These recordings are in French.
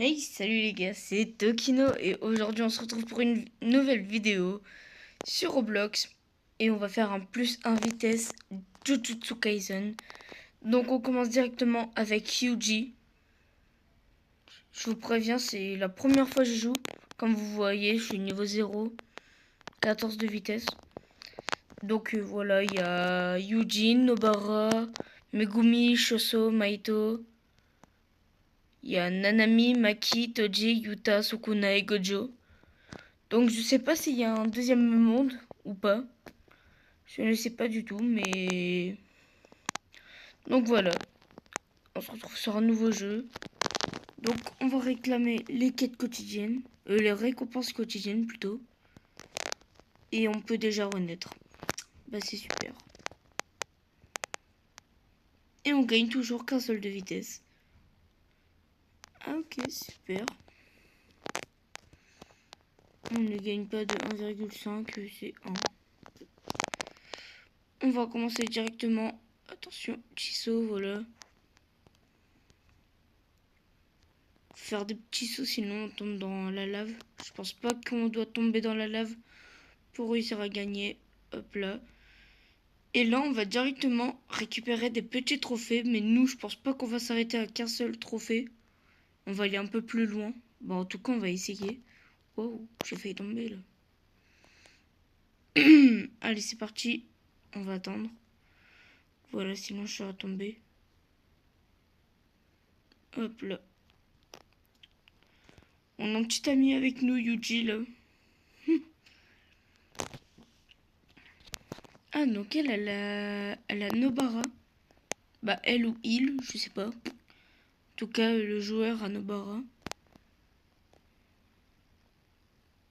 Hey, salut les gars, c'est Tokino et aujourd'hui on se retrouve pour une nouvelle vidéo sur Roblox et on va faire un plus 1 vitesse Jujutsu Kaisen. Donc on commence directement avec Yuji. Je vous préviens, c'est la première fois que je joue. Comme vous voyez, je suis niveau 0, 14 de vitesse. Donc voilà, il y a Yuji, Nobara, Megumi, Shoso, Maito. Il y a Nanami, Maki, Toji, Yuta, Sukuna et Gojo. Donc je sais pas s'il y a un deuxième monde ou pas. Je ne sais pas du tout, mais... Donc voilà, on se retrouve sur un nouveau jeu. Donc on va réclamer les quêtes quotidiennes, les récompenses quotidiennes plutôt. Et on peut déjà renaître. Bah c'est super. Et on gagne toujours qu'un seul de vitesse. Ah ok, super. On ne gagne pas de 1,5, c'est 1. On va commencer directement. Attention, petit saut, voilà. Faire des petits sauts sinon on tombe dans la lave. Je pense pas qu'on doit tomber dans la lave pour réussir à gagner. Hop là. Et là on va directement récupérer des petits trophées. Mais nous je pense pas qu'on va s'arrêter à qu'un seul trophée. On va aller un peu plus loin. Bon en tout cas on va essayer. Wow, j'ai failli tomber là. Allez c'est parti. On va attendre. Voilà sinon je serais tombé. Hop là. On a un petit ami avec nous Yuji là. Ah donc elle a Nobara. Bah elle ou il, je sais pas. En tout cas le joueur a Nobara.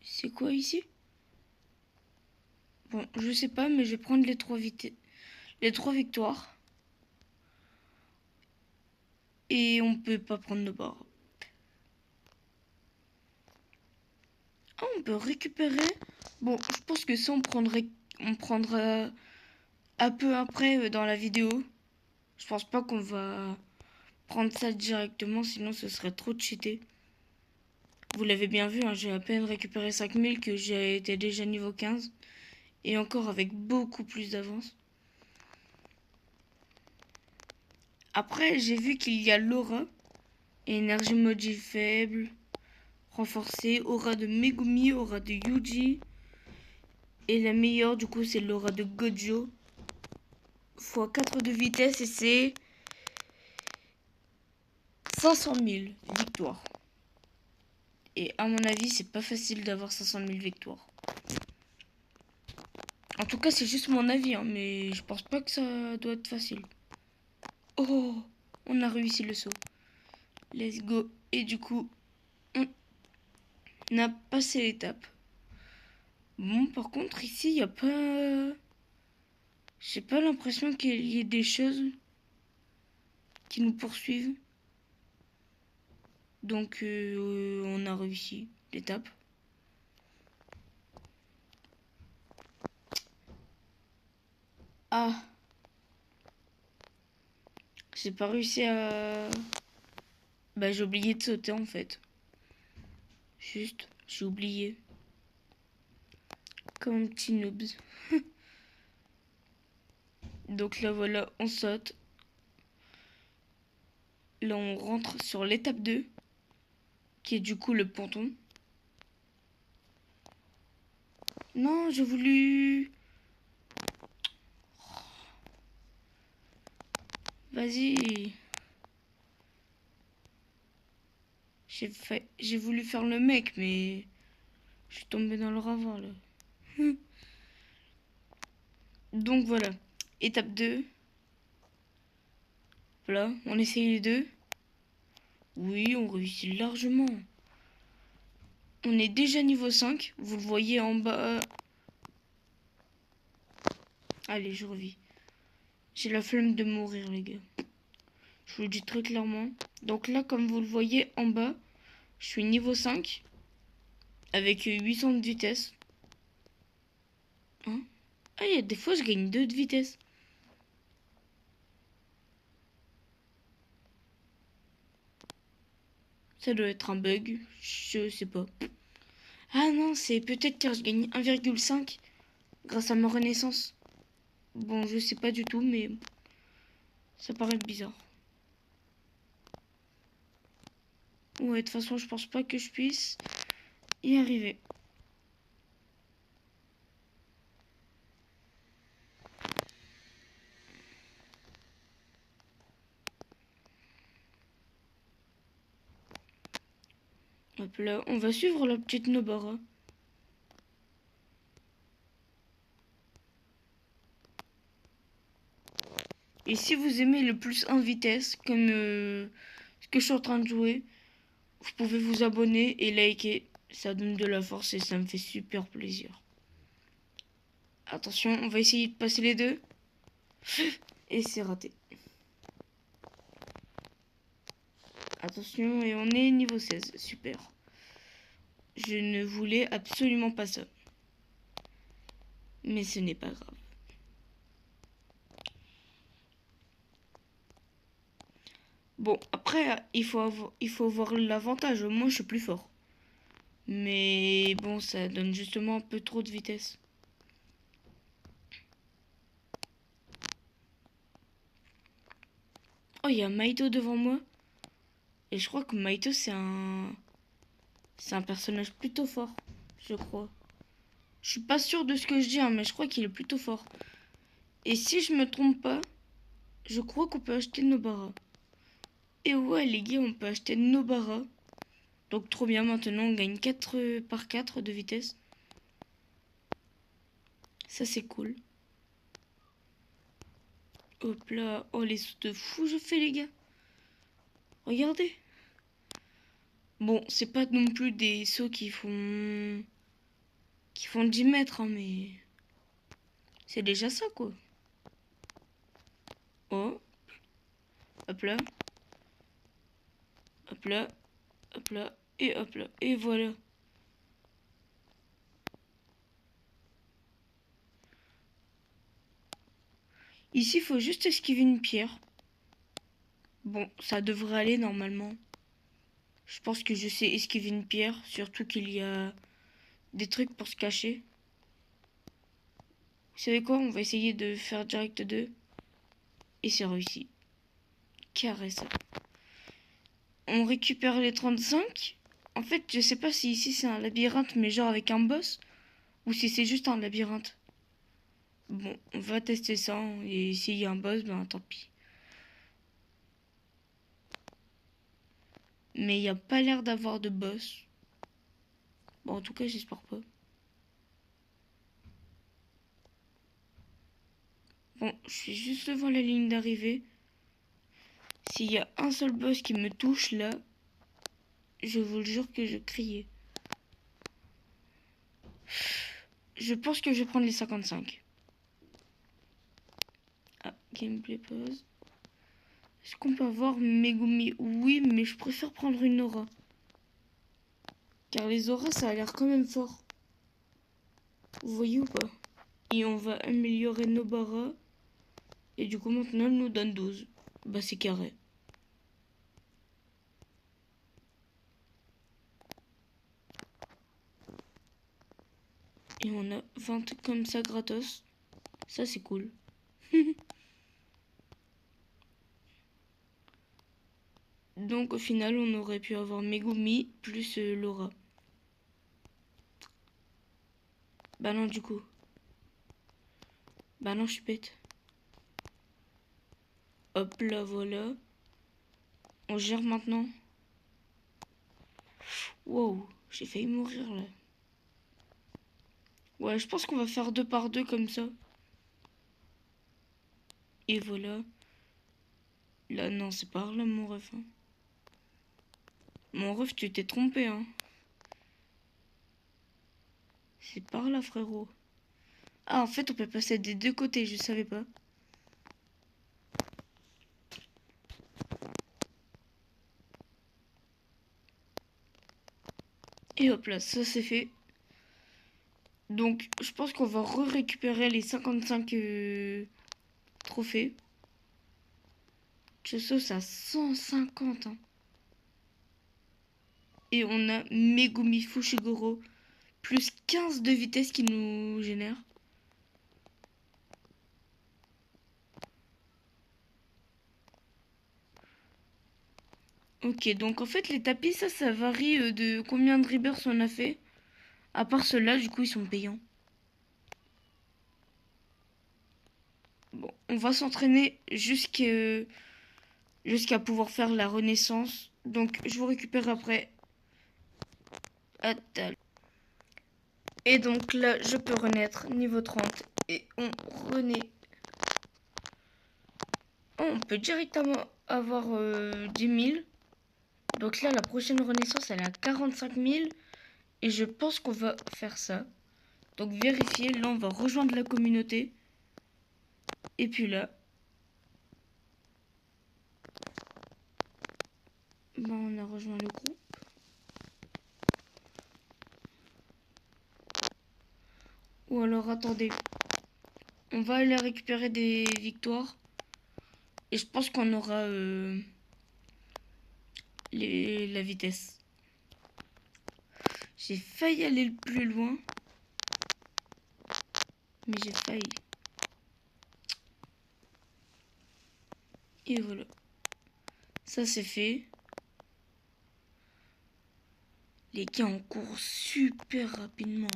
C'est quoi ici? Bon, je sais pas, mais je vais prendre les trois victoires. Et on peut pas prendre Nobara. Ah, on peut récupérer. Bon, je pense que ça on prendra un peu après dans la vidéo. Je pense pas qu'on va prendre ça directement, sinon ce serait trop cheaté. Vous l'avez bien vu, hein, j'ai à peine récupéré 5000 que j'ai été déjà niveau 15. Et encore avec beaucoup plus d'avance. Après, j'ai vu qu'il y a l'aura. Énergie maudit faible. Renforcée. Aura de Megumi, aura de Yuji. Et la meilleure, du coup, c'est l'aura de Gojo. Fois 4 de vitesse et c'est 500 000 victoires. Et à mon avis, c'est pas facile d'avoir 500 000 victoires. En tout cas, c'est juste mon avis, hein, mais je pense pas que ça doit être facile. Oh, on a réussi le saut. Let's go. Et du coup, on a passé l'étape. Bon, par contre, ici, il n'y a pas... J'ai pas l'impression qu'il y ait des choses qui nous poursuivent. Donc, on a réussi l'étape. Ah, j'ai pas réussi à... Bah, j'ai oublié de sauter, en fait. Juste, j'ai oublié. Comme un petit noob. Donc là, voilà, on saute. Là, on rentre sur l'étape 2, qui est du coup le ponton. Non, j'ai voulu... Vas-y. J'ai voulu faire le mec, mais... Je suis tombée dans le ravin, là. Donc voilà. Étape 2. Voilà, on essaye les deux. Oui, on réussit largement. On est déjà niveau 5. Vous le voyez en bas. Allez, je revis. J'ai la flemme de mourir, les gars. Je vous le dis très clairement. Donc là, comme vous le voyez en bas, je suis niveau 5. Avec 800 de vitesse. Hein? Ah, il y a des fois, je gagne 2 de vitesse. Ça doit être un bug. Je sais pas. Ah non, c'est peut-être car je gagne 1,5 grâce à ma renaissance. Bon, je sais pas du tout, mais ça paraît bizarre. Ouais, de toute façon, je pense pas que je puisse y arriver. Hop là, on va suivre la petite Nobara. Et si vous aimez le plus 1 vitesse, comme ce que je suis en train de jouer, vous pouvez vous abonner et liker. Ça donne de la force et ça me fait super plaisir. Attention, on va essayer de passer les deux. Et c'est raté. Attention, et on est niveau 16. Super. Je ne voulais absolument pas ça. Mais ce n'est pas grave. Bon, après, il faut avoir l'avantage. Au moins, je suis plus fort. Mais bon, ça donne justement un peu trop de vitesse. Oh, il y a Maito devant moi. Et je crois que Maito, c'est un personnage plutôt fort. Je crois. Je suis pas sûre de ce que je dis, hein, mais je crois qu'il est plutôt fort. Et si je me trompe pas, je crois qu'on peut acheter Nobara. Et ouais, les gars, on peut acheter Nobara. Donc trop bien, maintenant on gagne 4 par 4 de vitesse. Ça c'est cool. Hop là. Oh les sauts de fou je fais les gars. Regardez. Bon, c'est pas non plus des sauts qui font 10 mètres, hein, mais c'est déjà ça quoi. Oh. Hop là. Hop là. Hop là. Et hop là. Et voilà. Ici, il faut juste esquiver une pierre. Bon, ça devrait aller normalement. Je pense que je sais esquiver une pierre, surtout qu'il y a des trucs pour se cacher. Vous savez quoi? On va essayer de faire direct 2. Et c'est réussi. Carré ça. On récupère les 35. En fait, je sais pas si ici c'est un labyrinthe, mais genre avec un boss, ou si c'est juste un labyrinthe. Bon, on va tester ça, hein, et s'il y a un boss, ben tant pis. Mais il n'y a pas l'air d'avoir de boss. Bon, en tout cas, j'espère pas. Bon, je suis juste devant la ligne d'arrivée. S'il y a un seul boss qui me touche là, je vous le jure que je criais. Je pense que je vais prendre les 55. Ah, gameplay pause. Est-ce qu'on peut avoir Megumi? Oui, mais je préfère prendre une aura. Car les auras, ça a l'air quand même fort. Vous voyez ou pas? Et on va améliorer nos barras. Et du coup, maintenant, elle nous donne 12. Bah, c'est carré. Et on a 20 comme ça gratos. Ça, c'est cool. Donc, au final, on aurait pu avoir Megumi plus Laura. Bah non, du coup. Bah non, je suis bête. Hop là, voilà. On gère maintenant. Wow, j'ai failli mourir là. Ouais, je pense qu'on va faire 2 par 2 comme ça. Et voilà. Là, non, c'est par là, mon ref. Hein. Mon ref, tu t'es trompé, hein. C'est par là, frérot. Ah, en fait, on peut passer des deux côtés, je savais pas. Et hop là, ça c'est fait. Donc, je pense qu'on va récupérer les 55 trophées. Je sauce à 150. Hein. Et on a Megumi Fushiguro plus 15 de vitesse qui nous génère. Ok, donc en fait les tapis, ça varie de combien de rebirths on a fait. À part ceux-là, du coup, ils sont payants. Bon, on va s'entraîner jusqu'à pouvoir faire la renaissance. Donc, je vous récupère après. Attends. Et donc là, je peux renaître niveau 30. Et on renaît. Oh, on peut directement avoir 10 000. Donc là, la prochaine renaissance, elle est à 45 000. Et je pense qu'on va faire ça. Donc vérifier. Là, on va rejoindre la communauté. Et puis là, ben, on a rejoint le groupe. Ou alors, attendez. On va aller récupérer des victoires. Et je pense qu'on aura la vitesse. J'ai failli aller le plus loin. Mais j'ai failli. Et voilà. Ça c'est fait. Les gars, on court super rapidement.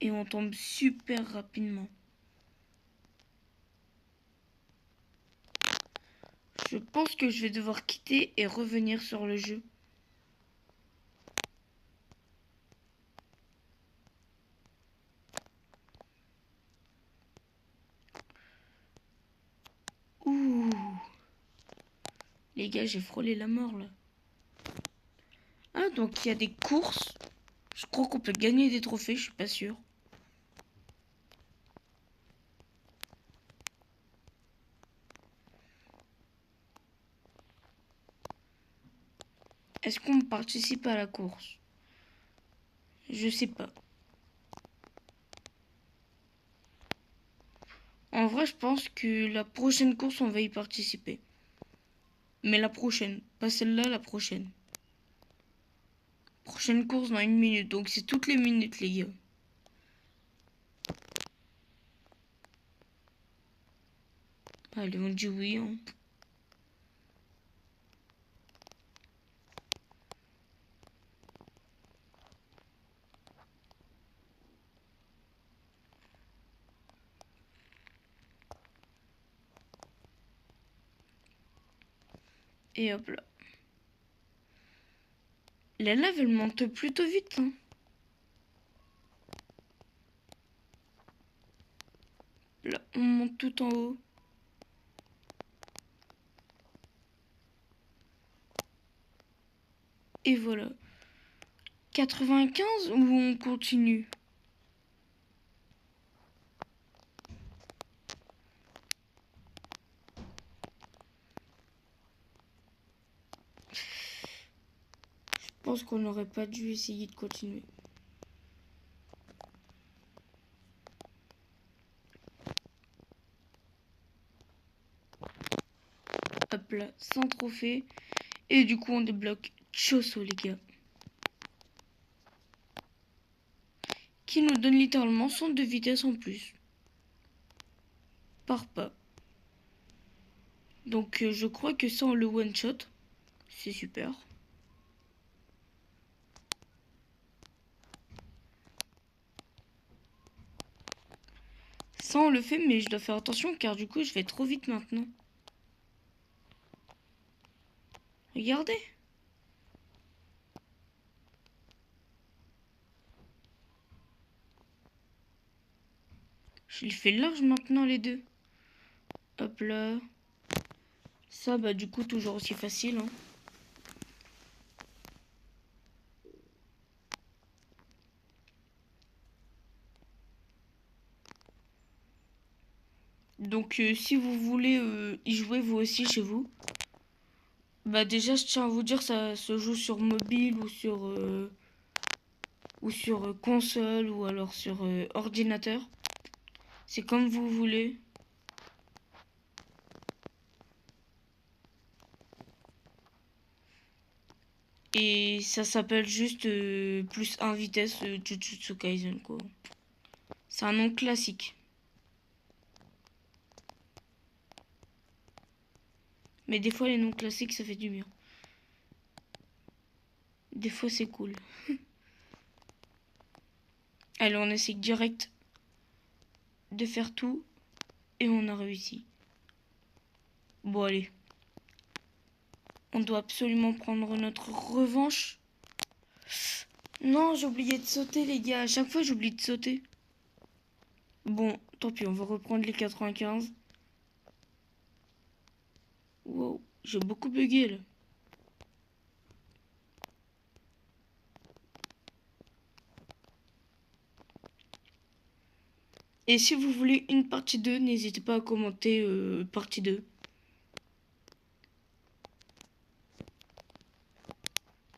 Et on tombe super rapidement. Je pense que je vais devoir quitter et revenir sur le jeu. Ouh. Les gars, j'ai frôlé la mort là. Ah, donc il y a des courses. Je crois qu'on peut gagner des trophées, je suis pas sûr. Est-ce qu'on participe à la course? Je sais pas. En vrai, je pense que la prochaine course, on va y participer. Mais la prochaine, pas celle-là, la prochaine. Prochaine course dans 1 minute, donc c'est toutes les minutes, les gars. Allez, on dit oui. Hein. Et hop là. La lave, elle monte plutôt vite. Hein. Là, on monte tout en haut. Et voilà. 95 ou on continue? Je pense qu'on n'aurait pas dû essayer de continuer. Hop là, sans trophée. Et du coup, on débloque Choso, les gars. Qui nous donne littéralement 100 de vitesse en plus. Par pas. Donc je crois que ça, on le one-shot. C'est super. Ça, on le fait, mais je dois faire attention car du coup, je vais trop vite maintenant. Regardez. Je les fais large maintenant, les deux. Hop là. Ça, bah du coup, toujours aussi facile. Hein. Donc si vous voulez y jouer vous aussi chez vous, bah déjà je tiens à vous dire ça se joue sur mobile ou sur console ou alors sur ordinateur. C'est comme vous voulez. Et ça s'appelle juste plus 1 vitesse Jujutsu Kaisen, quoi. C'est un nom classique. Mais des fois, les noms classiques, ça fait du bien. Des fois, c'est cool. Allez, on essaie direct de faire tout. Et on a réussi. Bon, allez. On doit absolument prendre notre revanche. Non, j'ai oublié de sauter, les gars. À chaque fois, j'oublie de sauter. Bon, tant pis, on va reprendre les 95. Wow, j'ai beaucoup bugué, là. Et si vous voulez une partie 2, n'hésitez pas à commenter partie 2.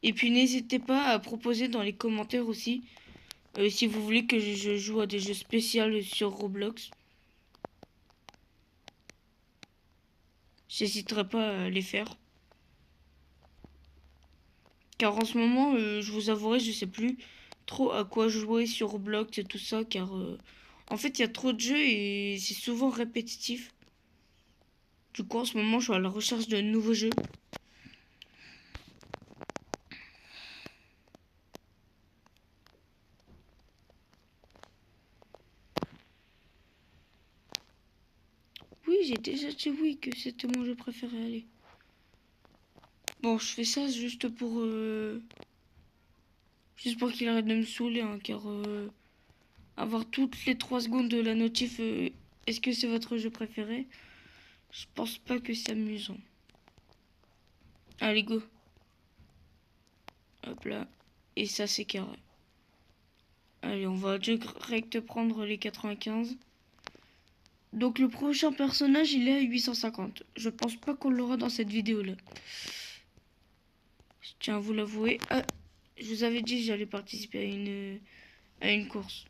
Et puis n'hésitez pas à proposer dans les commentaires aussi si vous voulez que je joue à des jeux spéciaux sur Roblox. J'hésiterai pas à les faire. Car en ce moment, je vous avouerai, je sais plus trop à quoi jouer sur Roblox et tout ça. Car en fait, il y a trop de jeux et c'est souvent répétitif. Du coup, en ce moment, je suis à la recherche de nouveaux jeux. Oui, j'ai déjà dit oui que c'était mon jeu préféré. Allez. Bon, je fais ça juste pour qu'il arrête de me saouler, hein, car avoir toutes les 3 secondes de la notif, est-ce que c'est votre jeu préféré? Je pense pas que c'est amusant. Allez, go. Hop là. Et ça, c'est carré. Allez, on va direct prendre les 95. Donc le prochain personnage, il est à 850. Je pense pas qu'on l'aura dans cette vidéo-là. Je tiens à vous l'avouer. Ah, je vous avais dit que j'allais participer à une course.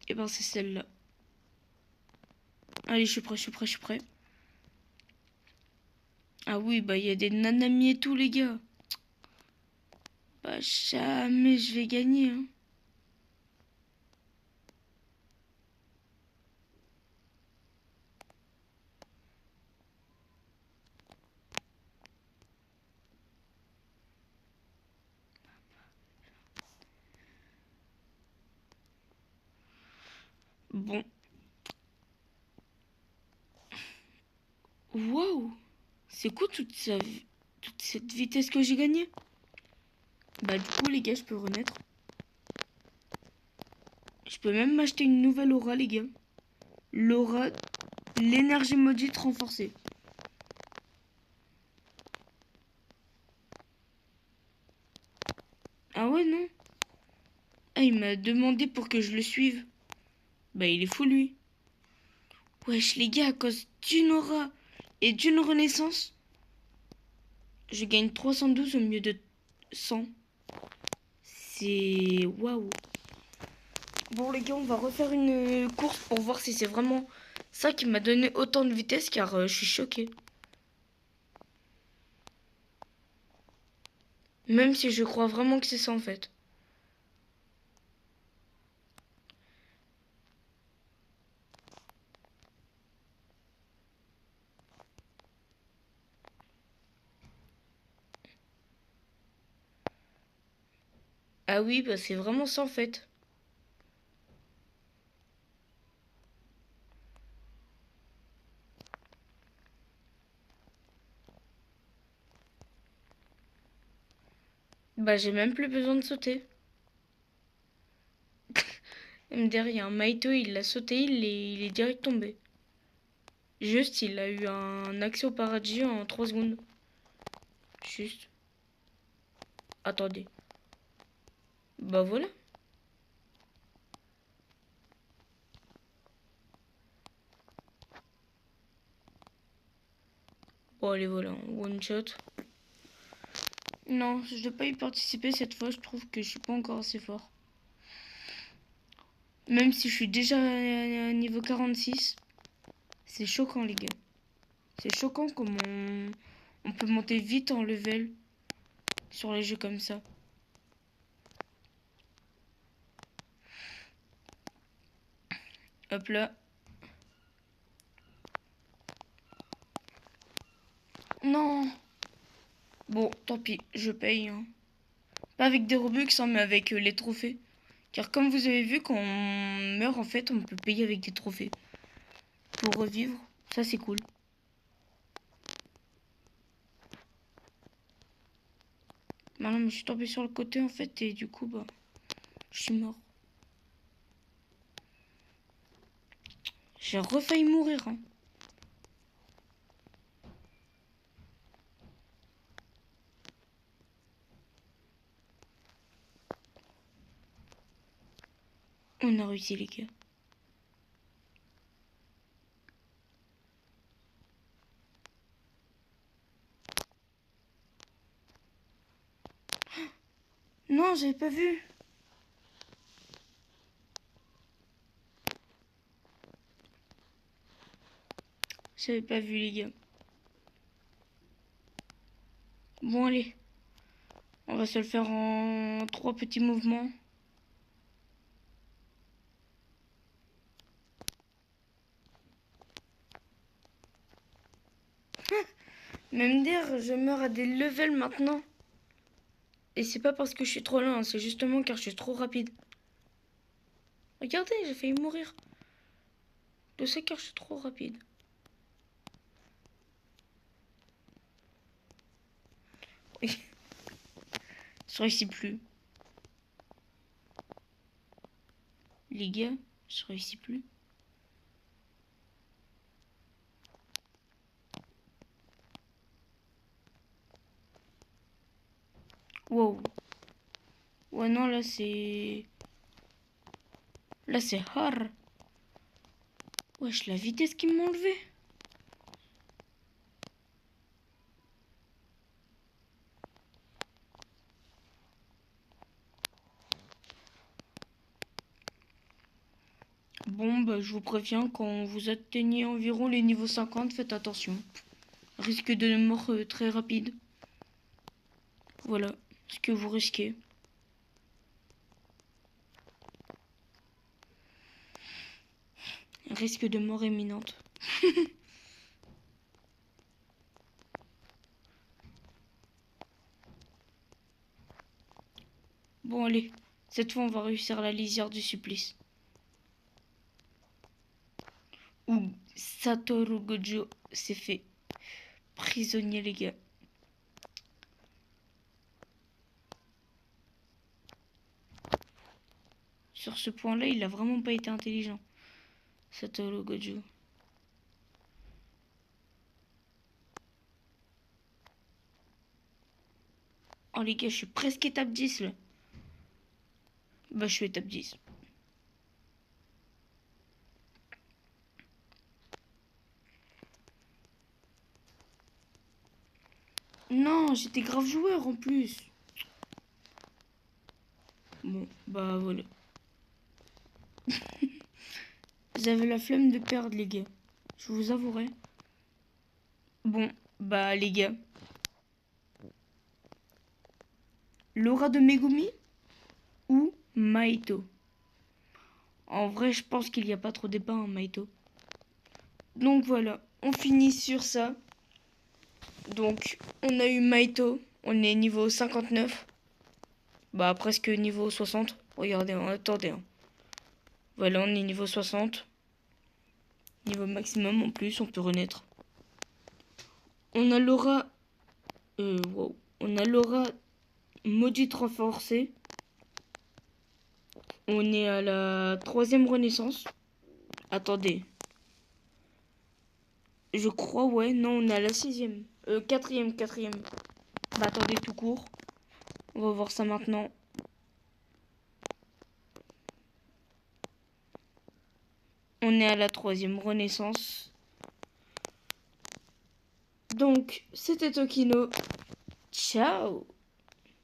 Et ben c'est celle-là. Allez, je suis prêt, je suis prêt, je suis prêt. Ah oui, bah il y a des nanamis et tout, les gars. Bah jamais je vais gagner, hein. Bon. Waouh. C'est quoi toute cette vitesse que j'ai gagnée? Bah du coup, les gars, je peux renaître. Je peux même m'acheter une nouvelle aura, les gars. L'aura, l'énergie maudite renforcée. Ah ouais, non? Ah, il m'a demandé pour que je le suive. Bah, il est fou, lui. Wesh, les gars, à cause d'une aura et d'une renaissance, je gagne 312 au mieux de 100. C'est... Waouh. Bon, les gars, on va refaire une course pour voir si c'est vraiment ça qui m'a donné autant de vitesse, car je suis choqué. Même si je crois vraiment que c'est ça, en fait. Ah oui, bah c'est vraiment ça, en fait. Bah, j'ai même plus besoin de sauter. MDR, il y a un Maito, il l'a sauté, il est direct tombé. Juste, il a eu un accès au paradis en 3 secondes. Juste. Attendez. Bah voilà. Bon, allez, voilà. One shot. Non, je ne dois pas y participer cette fois. Je trouve que je suis pas encore assez fort. Même si je suis déjà à niveau 46. C'est choquant, les gars. C'est choquant comment on peut monter vite en level. sur les jeux comme ça. Hop là. Non. Bon, tant pis, je paye. Hein. Pas avec des Robux, hein, mais avec les trophées. Car comme vous avez vu, quand on meurt, en fait, on peut payer avec des trophées. Pour revivre, ça c'est cool. Maintenant, je suis tombé sur le côté, en fait, et du coup, bah, je suis mort. J'ai refailli mourir, hein. On a réussi, les gars. Non, j'avais pas vu. J'avais pas vu, les gars. Bon, allez. On va se le faire en 3 petits mouvements. Même dire, je meurs à des levels maintenant. Et c'est pas parce que je suis trop lent, c'est justement car je suis trop rapide. Regardez, j'ai failli mourir. De ça car je suis trop rapide. Oui. Je réussis plus. Les gars, je réussis plus. Wow. Ouais, non, là c'est... Là c'est hard. Wesh, la vitesse qu'ils m'ont enlevé. Bon, bah, je vous préviens, quand vous atteignez environ les niveaux 50, faites attention. Risque de mort très rapide. Voilà ce que vous risquez. Risque de mort imminente. Bon, allez. Cette fois, on va réussir la lisière du supplice. Où Satoru Gojo s'est fait prisonnier, les gars. Sur ce point-là, il a vraiment pas été intelligent. Satoru Gojo. Oh les gars, je suis presque étape 10 là. Bah je suis étape 10. Non, j'étais grave joueur en plus. Bon, bah voilà. J'avais la flemme de perdre les gars. Je vous avouerai. Bon, bah les gars. L'aura de Megumi ou Maito? En vrai, je pense qu'il n'y a pas trop débat en Maito. Donc voilà, on finit sur ça. Donc, on a eu Maito. On est niveau 59. Bah, presque niveau 60. Regardez, hein, attendez. Hein. Voilà, on est niveau 60. Niveau maximum en plus, on peut renaître. On a l'aura... wow. On a l'aura maudite renforcée. On est à la 3e renaissance. Attendez. Je crois, ouais. Non, on est à la 6e. 4e. Bah, attendez, tout court. On va voir ça maintenant. On est à la 3e renaissance. Donc, c'était Tokino. Ciao!